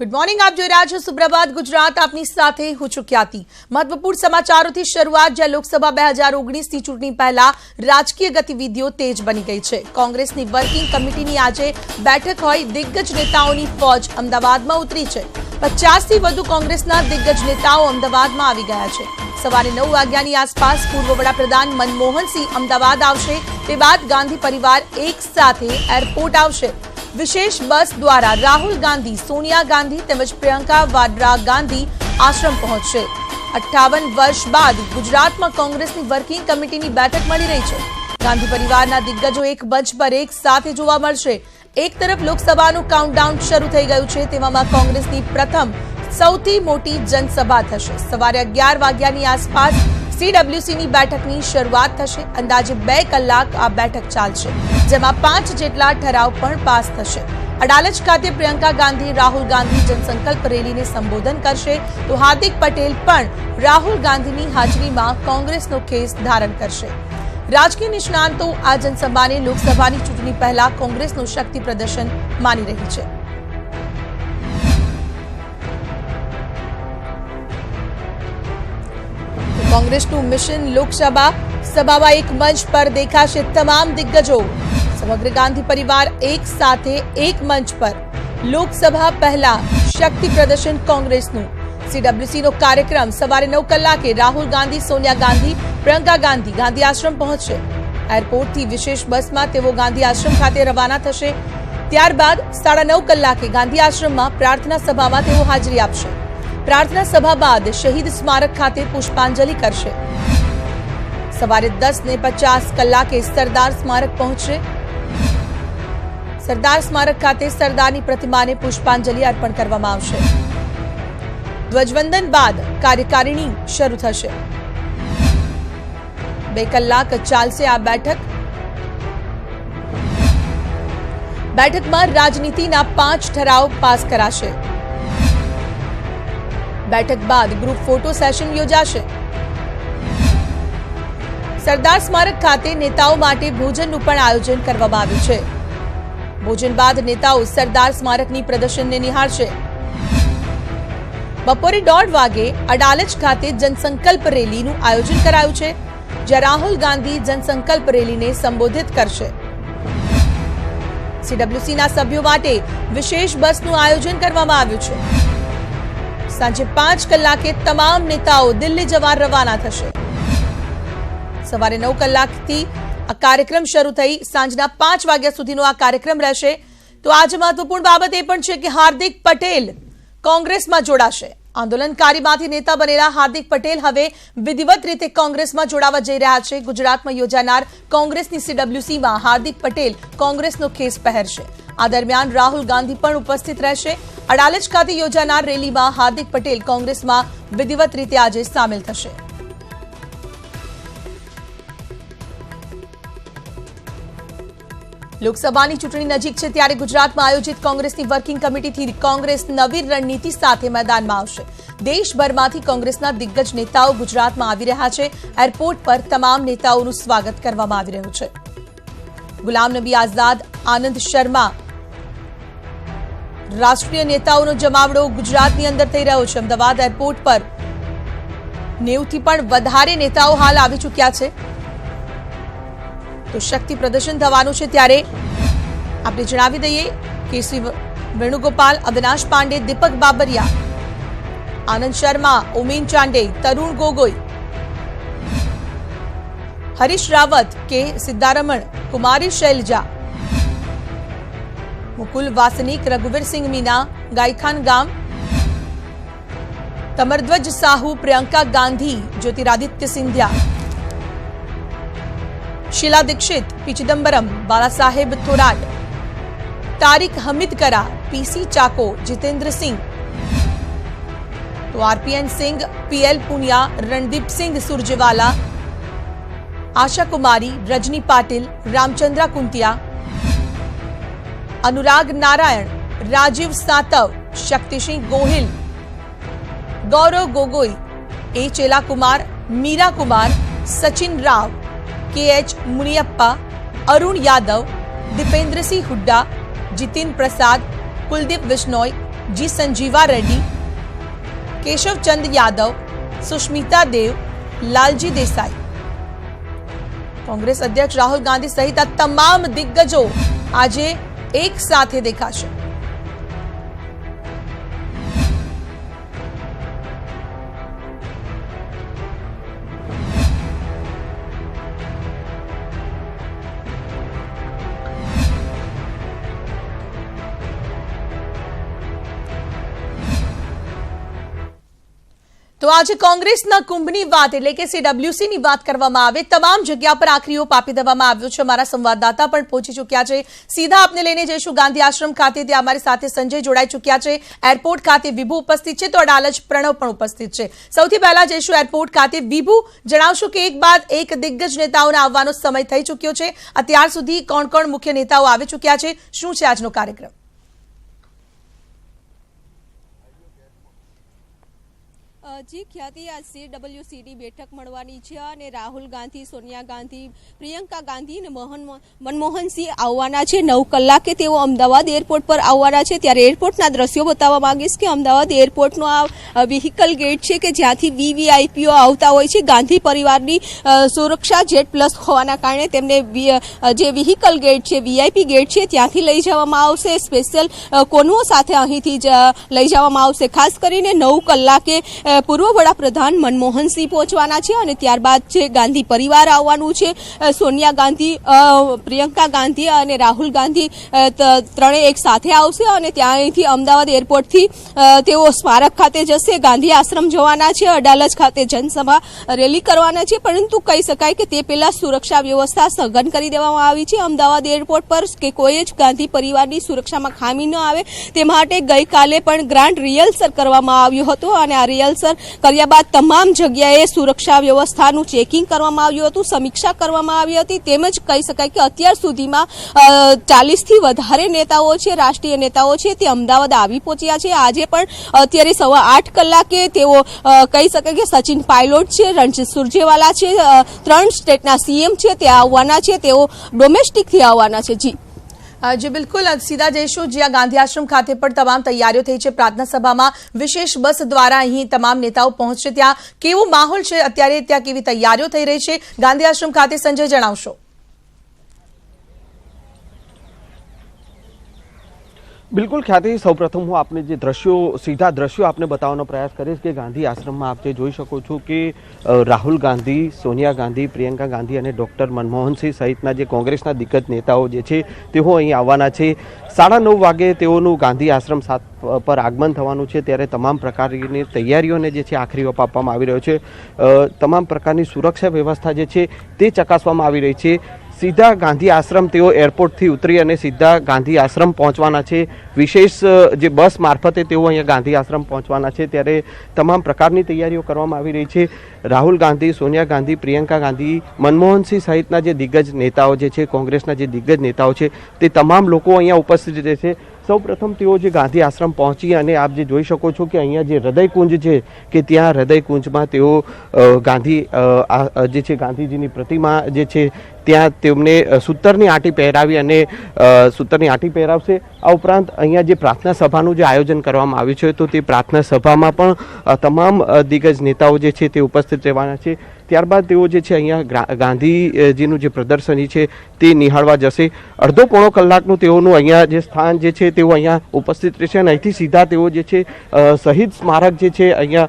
Good morning, આપ જોઈ રહ્યા છો સુપ્રભાત ગુજરાત. આપની સાથે હું છું ખ્યાતિ. મહત્વપૂર્ણ સમાચારોથી શરૂઆત. જ્યાં લોકસભા 2019ની ચૂંટણી પહેલા રાજકીય ગતિવિધિઓ તેજ બની ગઈ છે. કોંગ્રેસની વર્કિંગ કમિટીની આજે બેઠક હોય. દિગ્ગજ નેતાઓની ફોજ અમદાવાદમાં ઉતરી છે. 50થી વધુ કોંગ્રેસના દિગ્ગજ નેતાઓ અમદાવાદમાં આવી ગયા છે. સવારે 9 વાગ્યાની આસપાસ પૂર્વ વડાપ્રધાન મનમોહનસિંહ અમદાવાદ આવશે. તે બાદ ગાંધી પરિવાર એક સાથે એરપોર્ટ આવશે. વિશેષ બસ દ્વારા રાહુલ ગાંધી, સોનિયા ગાંધી તેમજ પ્રિયંકા વાડ્રા ગાંધી આશ્રમ પહોંચશે. 58 વર્ષ બાદ ગુજરાતમાં કોંગ્રેસની વર્કિંગ કમિટીની બેઠક મળી રહી છે. ગાંધી પરિવારના દિગ્ગજો એક મંચ પર એક સાથે જોવા મળશે. એક તરફ લોકસભાનું કાઉન્ટડાઉન શરૂ થઈ ગયું છે, તેવામાં કોંગ્રેસની પ્રથમ સૌથી મોટી જનસભા થશે. સવારે 11 વાગ્યાની આસપાસ CWCની બેઠકની શરૂઆત થશે. અંદાજે 2 કલાક આ બેઠક ચાલશે, જેમાં 5 જેટલા ઠરાવ પણ પાસ થશે. અડાલજ ખાતે પ્રિયંકા ગાંધી, રાહુલ ગાંધી જનસંકલ્પ રેલીને સંબોધન કરશે, તો હાર્દિક પટેલ પણ રાહુલ ગાંધીની હાજરીમાં કોંગ્રેસનો ખેસ ધારણ કરશે. રાજકીય નિષ્ણાંતો આ જનસભાને લોકસભાની ચૂંટણી પહેલા કોંગ્રેસનું શક્તિ પ્રદર્શન માની રહી છે. કોંગ્રેસનું મિશન લોકસભા સભામાં એક મંચ પર દેખાશે તમામ દિગ્ગજો. સમગ્ર ગાંધી પરિવાર એક સાથે એક મંચ પર. લોકસભા પહેલા શક્તિ પ્રદર્શન કોંગ્રેસનું. CWCનો કાર્યક્રમ સવારે 9 કલાકે રાહુલ ગાંધી, સોનિયા ગાંધી, પ્રિયંકા ગાંધી ગાંધી આશ્રમ પહોંચશે. એરપોર્ટથી વિશેષ બસમાં તેઓ ગાંધી આશ્રમ ખાતે રવાના થશે. ત્યારબાદ 9:30 કલાકે ગાંધી આશ્રમમાં પ્રાર્થના સભામાં તેઓ હાજરી આપશે. પ્રાર્થના સભા બાદ શહીદ સ્મારક ખાતે પુષ્પાંજલિ કરશે. સવારે 10:50 કલાકે સરદાર સ્મારક પહોંચશે. સરદાર સ્મારક ખાતે સરદારની પ્રતિમાને પુષ્પાંજલિ અર્પણ કરવામાં આવશે. ધ્વજવંદન બાદ કાર્યકારિણી શરૂ થશે. 2 કલાક ચાલશે આ બેઠક. બેઠકમાં રાજનીતિના 5 ઠરાવ પાસ કરાશે. બેઠક બાદ ગ્રુપ ફોટો સેશન યોજાશે. સરદાર સ્મારક ખાતે નેતાઓ માટે ભોજનનું પણ આયોજન કરવામાં આવ્યું છે. ભોજન બાદ નેતાઓ સરદાર સ્મારકની પ્રદર્શનને નિહાળશે. બપોરે 1:30 વાગે અડાલજ ખાતે જનસંકલ્પ રેલીનું આયોજન કરાયું છે, જ્યાં રાહુલ ગાંધી જનસંકલ્પ રેલીને સંબોધિત કરશે. CWCના સભ્યો માટે વિશેષ બસનું આયોજન કરવામાં આવ્યું છે. સાંજે 5 કલાકે તમામ નેતાઓ દિલ્હી જવા રવાના થશે. સવારે 9 કલાકથી આ કાર્યક્રમ શરૂ થઈ સાંજના 5 વાગ્યા સુધીનો આ કાર્યક્રમ રહેશે. તો આજે મહત્વપૂર્ણ બાબત એ પણ છે કે હાર્દિક પટેલ કોંગ્રેસમાં જોડાશે. આંદોલનકારીમાંથી નેતા બનેલા હાર્દિક પટેલ હવે વિધિવત રીતે કોંગ્રેસમાં જોડાવા જઈ રહ્યા છે. ગુજરાતમાં યોજાનાર કોંગ્રેસની CWCમાં હાર્દિક પટેલ કોંગ્રેસનો ખેસ પહેરશે. આ દરમિયાન રાહુલ ગાંધી પણ ઉપસ્થિત રહેશે. અડાલજ ખાતે યોજાનાર રેલીમાં હાર્દિક પટેલ કોંગ્રેસમાં વિધિવત રીતે આજે સામેલ થશે. લોકસભાની ચૂંટણી નજીક છે, ત્યારે ગુજરાતમાં આયોજિત કોંગ્રેસની વર્કિંગ કમિટીથી કોંગ્રેસ નવી રણનીતિ સાથે મેદાનમાં આવશે. દેશભરમાંથી કોંગ્રેસના દિગ્ગજ નેતાઓ ગુજરાતમાં આવી રહ્યા છે. એરપોર્ટ પર તમામ નેતાઓનું સ્વાગત કરવામાં આવી રહ્યું છે. ગુલામ નબી આઝાદ, આનંદ શર્મા, રાષ્ટ્રીય નેતાઓનો જમાવડો ગુજરાતની અંદર થઈ રહ્યો છે. અમદાવાદ એરપોર્ટ પર 90થી પણ વધારે નેતાઓ હાલ આવી ચૂક્યા છે. તો શક્તિ પ્રદર્શન થવાનું છે, ત્યારે આપણે જણાવી દઈએ કે શ્રી વેણુગોપાલ, અવિનાશ પાંડે, દીપક બાબરિયા, આનંદ શર્મા, ઉમેન ચાંડે, તરુણ ગોગોઈ, હરીશ રાવત, કે સિદ્ધારમણ, કુમારી શૈલજા, મુકુલ વાસનિક, રઘુવીરસિંહ મીના, ગાયખાન ગામ, તમરધ્વજ સાહુ, પ્રિયંકા ગાંધી, જ્યોતિરાદિત્ય સિંધિયા, શીલા દીક્ષિત, પી ચિદમ્બરમ, બાલાસાહેબ થોરાટ, તારિક હમીદ કરા, PC ચાકો, જીતેન્દ્રસિંહ, તો RPN Singh, PL Punia, Randeep Singh Surjewala, Asha Kumari, Rajni Patil, Ramchandra કુંતિયા, Anurag Narayan, Rajiv Satav, Shaktisinh Gohil, Gaurav Gogoi, A Chela Kumar, Meera Kumar, Sachin Rao, KH મુનિયપ્પા, Arun Yadav, Deepender Singh Hooda, જીતિન પ્રસાદ, કુલદીપ વિશ્નોઈ, जी संजीवा रेड्डी, केशव चंद यादव, सुष्मिता देव, लालजी देसाई। कांग्रेस अध्यक्ष राहुल गांधी सहित आ तमाम दिग्गजों आज एक साथ देखाशे। तो आज कांग्रेसના કુંભની વાત એટલે કે સીડબ્લ્યુસીની વાત કરવામાં આવે તમામ જગ્યા પર આખરી ઓપ આપી દેવામાં આવ્યો છે। અમારા સંવાદદાતા પણ પહોંચી ચૂક્યા છે। સીધા આપને લઈને જઈશું ગાંધી આશ્રમ ખાતે, ત્યાં અમારી સાથે સંજય જોડાઈ ચૂક્યા છે। એરપોર્ટ ખાતે વિભુ ઉપસ્થિત છે તો અડાલજ પ્રણવ પણ ઉપસ્થિત છે। સૌથી પહેલા જઈશું એરપોર્ટ ખાતે। વિભુ, જણાવશો કે એક બાદ એક દિગ્ગજ નેતાઓને આવવાનો સમય થઈ ચૂક્યો છે। અત્યાર સુધી કોણ કોણ મુખ્ય નેતાઓ આવી ચૂક્યા છે, શું છે આજનો કાર્યક્રમ? જી ખ્યાતિ, આ સીડબ્લ્યુસીની બેઠક મળવાની છે અને રાહુલ ગાંધી, સોનિયા ગાંધી, પ્રિયંકા ગાંધી અને મનમોહનસિંહ આવવાના છે। 9 કલાકે તેઓ અમદાવાદ એરપોર્ટ પર આવવાના છે। ત્યારે એરપોર્ટના દ્રશ્યો બતાવવા માંગીશ કે અમદાવાદ એરપોર્ટનો આ વ્હીકલ ગેટ છે કે જ્યાંથી વીવીઆઈપીઓ આવતા હોય છે। ગાંધી પરિવારની સુરક્ષા જેટ પ્લસ હોવાના કારણે તેમને જે વ્હીકલ ગેટ છે, વીઆઈપી ગેટ છે, ત્યાંથી લઈ જવામાં આવશે। સ્પેશિયલ કોનુઓ સાથે અહીંથી લઈ જવામાં આવશે। ખાસ કરીને 9 કલાકે પૂર્વ વડાપ્રધાન મનમોહનસિંહ પહોંચવાના છે અને ત્યારબાદ જે ગાંધી પરિવાર આવવાનું છે, સોનિયા ગાંધી, પ્રિયંકા ગાંધી અને રાહુલ ગાંધી ત્રણેય એક સાથે આવશે અને ત્યાંથી અમદાવાદ એરપોર્ટથી તેઓ સ્મારક ખાતે જશે, ગાંધી આશ્રમ જવાના છે, અડાલજ ખાતે જનસભા રેલી કરવાના છે। પરંતુ કહી શકાય કે તે પહેલા સુરક્ષા વ્યવસ્થા સઘન કરી દેવામાં આવી છે અમદાવાદ એરપોર્ટ પર કે કોઈ જ ગાંધી પરિવારની સુરક્ષામાં ખામી ન આવે તે માટે ગઈકાલે પણ ગ્રાન્ડ રિહર્સલ કરવામાં આવ્યું હતું અને આ રિહર્સલ કર્યા બાદ તમામ જગ્યાએ સુરક્ષા વ્યવસ્થાનું ચેકિંગ કરવામાં આવ્યું હતું, સમીક્ષા કરવામાં આવી હતી। તેમજ કહી શકાય કે અત્યાર સુધીમાં 40થી વધારે નેતાઓ છે, રાષ્ટ્રીય નેતાઓ છે, તે અમદાવાદ આવી પહોંચ્યા છે। આજે પણ અત્યારે 8:15 કલાકે તેઓ કહી શકાય કે સચિન પાયલોટ છે, રણજીત સુરજેવાલા છે, 3 સ્ટેટના સીએમ છે તે આવવાના છે, તેઓ ડોમેસ્ટિકથી આવવાના છે। જી जी बिल्कुल, सीधा जयशु જ્યાં ગાંધી આશ્રમ ખાતે પણ તમામ તૈયારીઓ થઈ છે। પ્રાર્થના સભામાં વિશેષ બસ દ્વારા અહીં તમામ નેતાઓ પહોંચશે। ત્યાં કેવો માહોલ છે અત્યારે, ત્યાં કેવી તૈયારીઓ થઈ રહી છે ગાંધી આશ્રમ ખાતે, સંજય જણાવશો? बिल्कुल ख्याति, सौप्रथम हूँ आपने जो दृश्यों, सीधा दृश्यों आपने बताने प्रयास करीश कि गांधी आश्रम में आप जोई शको छो कि राहुल गांधी, सोनिया गांधी, प्रियंका गांधी और डॉक्टर मनमोहन सिंह सहितना जे कांग्रेसना दिग्गज नेताओं जे छे तेओ अहीं आववाना छे। 9:30 वागे तेओनुं गांधी आश्रम पर आगमन थवानुं छे। त्यारे तमाम प्रकारनी तैयारीओने जे छे आखरी ओप आपवामां आवी रह्यो छे। तमाम प्रकारनी सुरक्षा व्यवस्था जे छे ते चकासवामां आवी रही छे। सीधा गांधी आश्रम तेओ एरपोर्ट थी उतरी अने सीधा गांधी आश्रम पहोंचवाना छे। विशेष जे बस मार्फते तेओ अहींया गांधी आश्रम पहोंचवाना छे। त्यारे तमाम प्रकारनी तैयारीओ करवामां आवी रही छे। राहुल गांधी, सोनिया गांधी, प्रियंका गांधी, मनमोहन सिंह सहितना जे दिग्गज नेताओ जे छे, कांग्रेसना जे दिग्गज नेताओ छे ते तमाम लोको अहींया उपस्थित रहेशे। સૌપ્રથમ તેઓ જે ગાંધી આશ્રમ પહોંચી અને આપ જે જોઈ શકો છો કે અહીંયા જે હૃદયકુંજ છે કે ત્યાં હૃદયકુંજમાં તેઓ ગાંધી જે છે ગાંધીજીની પ્રતિમા જે છે ત્યાં તેમને સૂતરની આંટી પહેરાવી અને સૂતરની આંટી પહેરાવશે। આ ઉપરાંત અહીંયા જે પ્રાર્થના સભાનું જે આયોજન કરવામાં આવ્યું છે તો તે પ્રાર્થના સભામાં પણ તમામ દિગ્ગજ નેતાઓ જે છે તે ઉપસ્થિત રહેવાના છે। ત્યારબાદ તેઓ જે છે અહીંયા ગાંધીજીનું જે પ્રદર્શની છે તે નિહાળવા જશે। 1.5-પોણો કલાકનું તેઓનું અહીંયા જે સ્થાન જે છે તેઓ અહીંયા ઉપસ્થિત રહેશે અને અહીંથી સીધા તેઓ જે છે શહીદ સ્મારક જે છે અહીંયા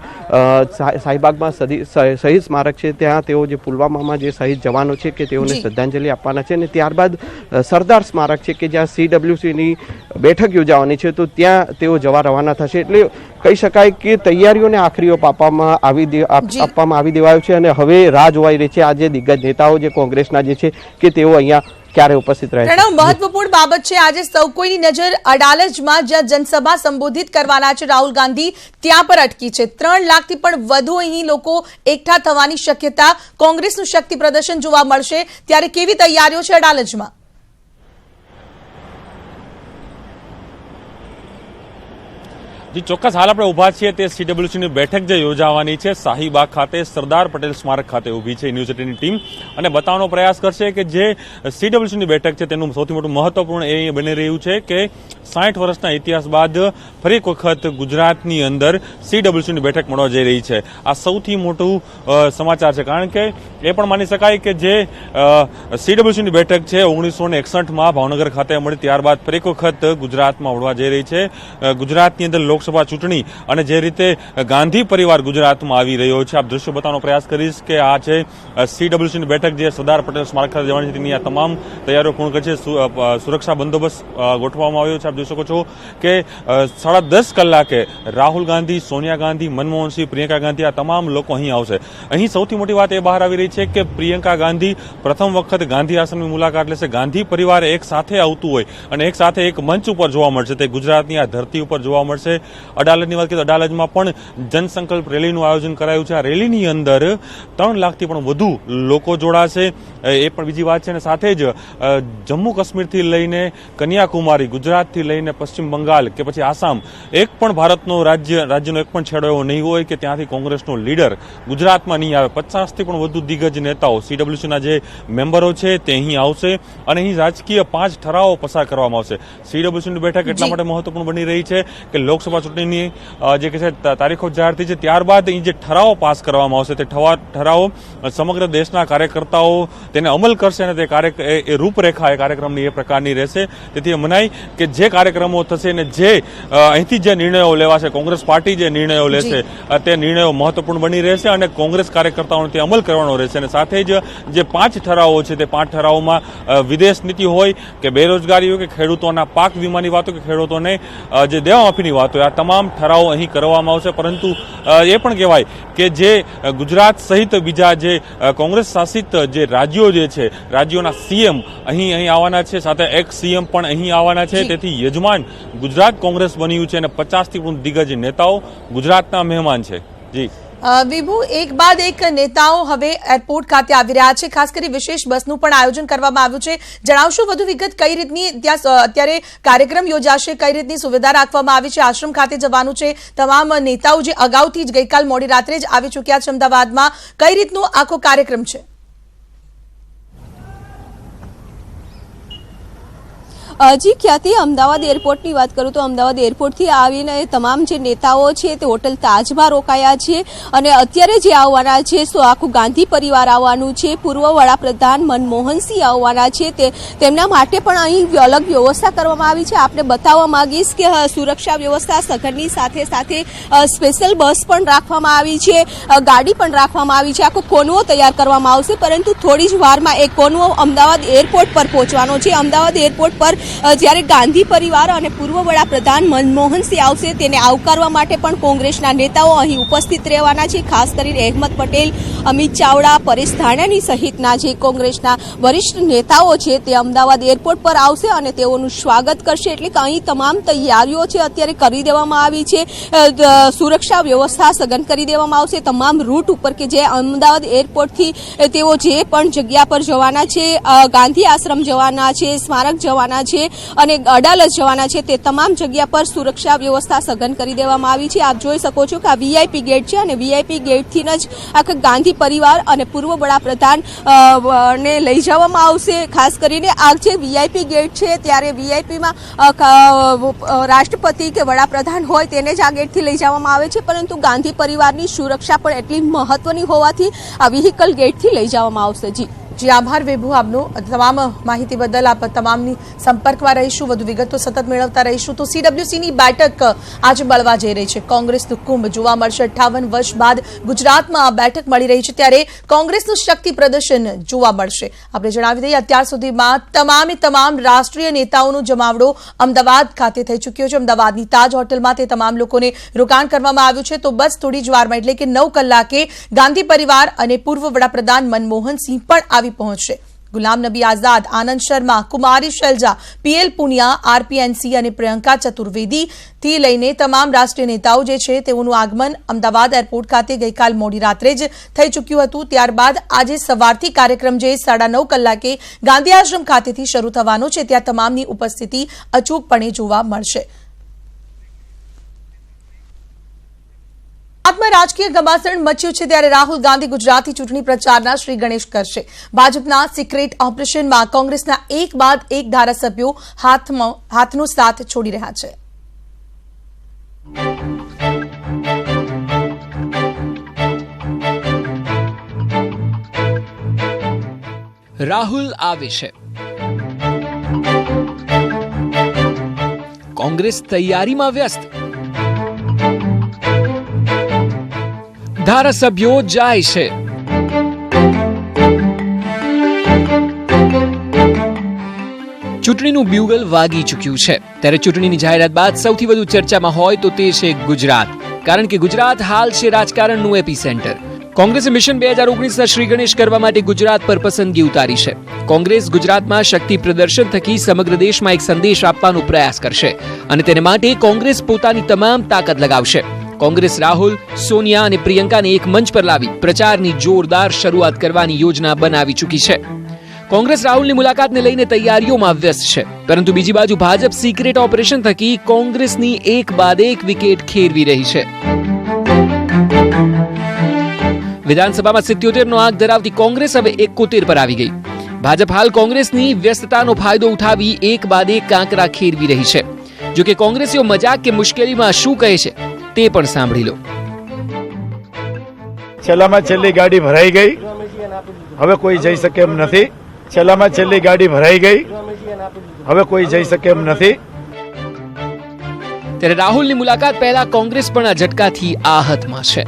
શાહીબાગમાં શહીદ સ્મારક છે ત્યાં તેઓ જે પુલવામામાં જે શહીદ જવાનો છે કે તેઓને શ્રદ્ધાંજલિ આપવાના છે અને ત્યારબાદ સરદાર સ્મારક છે કે જ્યાં સીડબ્લ્યુસીની બેઠક યોજાવાની છે તો ત્યાં તેઓ જવા રવાના થશે। એટલે કહી શકાય કે તૈયારીઓને આખરી ઓપ આપવામાં આવી દેવાયો છે અને હવે રાહ જોવાઈ રહી છે આ જે દિગ્ગજ નેતાઓ જે કોંગ્રેસના જે છે કે તેઓ અહીંયા ક્યારે ઉપસ્થિત રહે। પ્રણવ, મહત્વપૂર્ણ બાબત છે આજે સૌ કોઈની નજર અડાલજમાં જ્યાં જનસભા સંબોધિત કરવાના છે રાહુલ ગાંધી ત્યાં પર અટકી છે। 3 લાખથી પણ વધુ અહીં લોકો એકઠા થવાની શક્યતા, કોંગ્રેસનું શક્તિ પ્રદર્શન જોવા મળશે। ત્યારે કેવી તૈયારીઓ છે અડાલજમાં? જી ચોક્કસ હાલ આપણે ઉભા છીએ તે સીડબ્લ્યુસીની બેઠક જે યોજાવાની છે શાહીબાગ ખાતે સરદાર પટેલ સ્મારક ખાતે ઊભી છે યુનિવર્સિટીની ટીમ અને બતાવવાનો પ્રયાસ કરશે કે જે સીડબ્લ્યુસીની બેઠક છે તેનું સૌથી મોટું મહત્વપૂર્ણ એ બની રહ્યું છે કે 60 વર્ષના ઇતિહાસ બાદ ફરી એક વખત ગુજરાતની અંદર સીડબ્લ્યુસીની બેઠક મળવા જઈ રહી છે. આ સૌથી મોટું સમાચાર છે કારણ કે એ પણ માની શકાય કે જે સીડબ્લ્યુસીની બેઠક છે 1961માં ભાવનગર ખાતે મળી ત્યારબાદ ફરી એક વખત ગુજરાતમાં મળવા જઈ રહી છે. ગુજરાતની અંદર લોકસભા ચૂંટણી અને જે રીતે ગાંધી પરિવાર ગુજરાતમાં આવી રહ્યો છે આપ દ્રશ્યો બતાવવાનો પ્રયાસ કરીશ કે આ છે સીડબ્લ્યુસીની બેઠક જે સરદાર પટેલ સ્મારક ખાતે જવાની છે તેની આ તમામ તૈયારીઓ પૂર્ણ કરી છે. સુરક્ષા બંદોબસ્ત ગોઠવવામાં આવ્યો છે. આપ જોઈ શકો છો કે 10:30 કલાકે રાહુલ ગાંધી, સોનિયા ગાંધી, મનમોહનસિંહ, પ્રિયંકા ગાંધી આ તમામ લોકો અહીં આવશે. અહીં સૌથી મોટી વાત એ બહાર આવી રહી છે કે પ્રિયંકા ગાંધી પ્રથમ વખત ગાંધી આશ્રમની મુલાકાત લેશે. ગાંધી પરિવાર એક સાથે આવતું હોય અને એક સાથે એક મંચ ઉપર જોવા મળશે તે ગુજરાતની આ ધરતી ઉપર જોવા મળશે. અડાલજની વાત કરીએ તો અડાલજમાં પણ જનસંકલ્પ રેલીનું આયોજન કરાયું છે. આ રેલીની અંદર 3 લાખથી પણ વધુ લોકો જોડાશે એ પણ બીજી વાત છે. અને સાથે જ જમ્મુ કાશ્મીરથી લઈને કન્યાકુમારી, ગુજરાતથી લઈને પશ્ચિમ બંગાળ કે પછી આસામ એક પણ ભારતનો રાજ્યનો એક પણ છેડો એવો નહીં હોય કે ત્યાંથી કોંગ્રેસનો લીડર ગુજરાતમાં નહીં આવે. 50થી પણ વધુ દિગ્ગજ નેતાઓ સીડબ્લ્યુસીના જે મેમ્બરો છે તે અહીં આવશે અને અહીં રાજકીય 5 ઠરાવો પસાર કરવામાં આવશે. સીડબ્લ્યુસીની બેઠક એટલા માટે મહત્વપૂર્ણ બની રહી છે કે લોકસભા ચૂંટણીની જે કે છે તારીખો જાહેર થઈ છે ત્યારબાદ અહીં જે ઠરાવો પાસ કરવામાં આવશે તે ઠરાવો સમગ્ર દેશના કાર્યકર્તાઓ તેને અમલ કરશે અને તે રૂપરેખા એ કાર્યક્રમની એ પ્રકારની રહેશે. તેથી મનાય કે જે કાર્યક્રમો થશે અને જે અહીંથી જે નિર્ણયો લેવાશે કોંગ્રેસ પાર્ટી જે નિર્ણયો લેશે તે નિર્ણયો મહત્વપૂર્ણ બની રહેશે અને કોંગ્રેસ કાર્યકર્તાઓને તે અમલ કરવાનો રહેશે. અને સાથે જ જે 5 ઠરાવો છે તે 5 ઠરાવોમાં વિદેશ નીતિ હોય કે બેરોજગારી હોય કે ખેડૂતોના પાક વીમાની વાતો કે ખેડૂતોને જે દેવામાફીની વાત હોય આ તમામ ઠરાવો અહીં કરવામાં આવશે. પરંતુ એ પણ કહેવાય કે જે ગુજરાત સહિત બીજા જે કોંગ્રેસ શાસિત જે રાજ્યો જે છે રાજ્યોના સીએમ અહીં આવવાના છે. સાથે એક્સ સીએમ પણ અહીં આવવાના છે. તેથી યજમાન ગુજરાત કોંગ્રેસ બન્યું છે અને 50થી પણ દિગ્ગજ નેતાઓ ગુજરાતના મહેમાન છે. જી વિભુ, એક બાદ એક નેતાઓ હવે એરપોર્ટ ખાતે આવી રહ્યા છે. ખાસ કરી વિશેષ બસનું પણ આયોજન કરવામાં આવ્યું છે. જણાવશો વધુ વિગત કઈ રીતની ત્યાં અત્યારે કાર્યક્રમ યોજાશે, કઈ રીતની સુવિધા રાખવામાં આવી છે? આશ્રમ ખાતે જવાનું છે. તમામ નેતાઓ જે અગાઉથી જ ગઈકાલ મોડી રાત્રે જ આવી ચૂક્યા છે અમદાવાદમાં, કઈ રીતનો આખો કાર્યક્રમ છે? જી ખ્યાતિ, અમદાવાદ એરપોર્ટની વાત કરું તો અમદાવાદ એરપોર્ટથી આવીને તમામ જે નેતાઓ છે તે હોટલ તાજમાં રોકાયા છે અને અત્યારે જે આવવાના છે તો આખું ગાંધી પરિવાર આવવાનું છે. પૂર્વ વડાપ્રધાન મનમોહનસિંહ આવવાના છે તેમના માટે પણ અહીં અલગ વ્યવસ્થા કરવામાં આવી છે. આપને બતાવવા માંગીશ કે સુરક્ષા વ્યવસ્થા સઘનની સાથે સાથે સ્પેશિયલ બસ પણ રાખવામાં આવી છે, ગાડી પણ રાખવામાં આવી છે. આખો કોનવો તૈયાર કરવામાં આવશે. પરંતુ થોડી જ વારમાં એક કોનવો અમદાવાદ એરપોર્ટ પર પહોંચવાનો છે. અમદાવાદ એરપોર્ટ પર જ્યારે ગાંધી પરિવાર અને પૂર્વ વડાપ્રધાન મનમોહનસિંહ આવશે તેને આવકારવા માટે પણ કોંગ્રેસના નેતાઓ અહીં ઉપસ્થિત રહેવાના છે. ખાસ કરીને અહેમદ પટેલ, અમિત ચાવડા, પરેશ ધાનાણી સહિતના જે કોંગ્રેસના વરિષ્ઠ નેતાઓ છે તે અમદાવાદ એરપોર્ટ પર આવશે અને તેઓનું સ્વાગત કરશે. એટલે કે અહીં તમામ તૈયારીઓ છે અત્યારે કરી દેવામાં આવી છે. સુરક્ષા વ્યવસ્થા સઘન કરી દેવામાં આવશે. તમામ રૂટ ઉપર કે જે અમદાવાદ એરપોર્ટથી તેઓ જે પણ જગ્યા પર જવાના છે, ગાંધી આશ્રમ જવાના છે, સ્મારક જવાના છે અને અડાલજ જવાના છે તે તમામ જગ્યા પર સુરક્ષા વ્યવસ્થા સઘન કરી દેવામાં આવી છે. આપ જોઈ શકો છો કે આ વીઆઈપી ગેટ છે અને વીઆઈપી ગેટથી જ આખા ગાંધી પરિવાર અને પૂર્વ વડાપ્રધાન ને લઈ જવામાં આવશે. ખાસ કરીને આ જે વીઆઈપી ગેટ છે ત્યારે વીઆઈપીમાં રાષ્ટ્રપતિ કે વડાપ્રધાન હોય તેને જ આ ગેટથી લઈ જવામાં આવે છે. પરંતુ ગાંધી પરિવારની સુરક્ષા પણ એટલી મહત્વની હોવાથી આ વ્હીકલ ગેટથી લઈ જવામાં આવશે. જી આભાર વિભુ, આપનો તમામ માહિતી બદલ. આપ તમામની સંપર્કમાં રહીશું, વધુ વિગતો સતત મેળવતા રહીશું. તો સીડબ્લ્યુસીની બેઠક આજે મળવા જઈ રહી છે. કોંગ્રેસનું કુંભ જોવા મળશે. 58 વર્ષ બાદ ગુજરાતમાં આ બેઠક મળી રહી છે ત્યારે કોંગ્રેસનું શક્તિ પ્રદર્શન જોવા મળશે. આપણે જણાવી દઈએ અત્યાર સુધીમાં તમામ રાષ્ટ્રીય નેતાઓનો જમાવડો અમદાવાદ ખાતે થઈ ચૂક્યો છે. અમદાવાદની તાજ હોટલમાં તે તમામ લોકોને રોકાણ કરવામાં આવ્યું છે. તો બસ થોડી જ વારમાં એટલે કે 9 કલાકે ગાંધી પરિવાર અને પૂર્વ વડાપ્રધાન મનમોહનસિંહ પણ પહોંચશે. ગુલામ નબી આઝાદ, આનંદ શર્મા, કુમારી શૈલજા, પીએલ પુનિયા, આરપીએનસી અને પ્રિયંકા ચતુર્વેદી થી લઈને તમામ રાષ્ટ્રીય નેતાઓ જે છે તેઓનું આગમન અમદાવાદ એરપોર્ટ ખાતે ગઈકાલ મોડી રાત્રે જ થઈ ચૂક્યું હતું. ત્યારબાદ આજે સવારથી કાર્યક્રમ જે 9:30 કલાકે ગાંધી આશ્રમ ખાતેથી શરૂ થવાનો છે ત્યાં તમામની ઉપસ્થિતિ અચૂકપણે જોવા મળશે. ગુજરાતમાં રાજકીય ઘમાસાણ મચ્યું છે ત્યારે રાહુલ ગાંધી ગુજરાતી ચૂંટણી પ્રચારના શ્રી ગણેશ કરશે. ભાજપના સિક્રેટ ઓપરેશનમાં કોંગ્રેસના એક બાદ એક ધારાસભ્યો હાથનો સાથ છોડી રહ્યા છે. રાહુલ આવે છે. કોંગ્રેસ તૈયારીમાં વ્યસ્ત. ધારાસભ્યો જાય છે. ચૂંટણીનું બ્યુગલ વાગી ચૂક્યું છે ત્યારે ચૂંટણીની જાહેરાત બાદ સૌથી વધુ ચર્ચામાં હોય તો તે છે ગુજરાત, કારણ કે ગુજરાત હાલ છે રાજકારણનું એપિસેન્ટર. કોંગ્રેસે મિશન 2019ના શ્રી ગણેશ કરવા માટે ગુજરાત પર પસંદગી ઉતારી છે. કોંગ્રેસ ગુજરાતમાં શક્તિ પ્રદર્શન થકી સમગ્ર દેશમાં એક સંદેશ આપવાનો પ્રયાસ કરશે અને તેને માટે કોંગ્રેસ પોતાની તમામ તાકાત લગાવશે. કોંગ્રેસ રાહુલ, સોનિયા અને પ્રિયંકાને એક મંચ પર લાવી પ્રચારની જોરદાર શરૂઆત કરવાની યોજના બનાવી ચૂકી છે. કોંગ્રેસ રાહુલની મુલાકાતને લઈને તૈયારીઓમાં વ્યસ્ત છે, પરંતુ બીજી બાજુ ભાજપ સિક્રેટ ઓપરેશન થકી કોંગ્રેસની એક બાદ એક વિકેટ ખેરવી રહી છે. વિધાનસભામાં 77નો આંક ધરાવતી કોંગ્રેસ હવે 71 પર આવી ગઈ. ભાજપ હાલ કોંગ્રેસની વ્યસ્તતાનો ફાયદો ઉઠાવી એક બાદ એક કાંકરા ખેરવી રહી છે. જો કે કોંગ્રેસીઓ મજાક કે મુશ્કેલીમાં શું કહે છે તે પણ સાંભળી લો. છેલ્લામાં છેલ્લી ગાડી ભરાઈ ગઈ, હવે કોઈ જઈ શકે એમ નથી. છેલ્લામાં છેલ્લી ગાડી ભરાઈ ગઈ, હવે કોઈ જઈ શકે એમ નથી. ત્યારે રાહુલની મુલાકાત પહેલા કોંગ્રેસ પણ આ ઝટકાથી આહતમાં છે.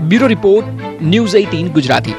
Bureau report, news 18 Gujarati.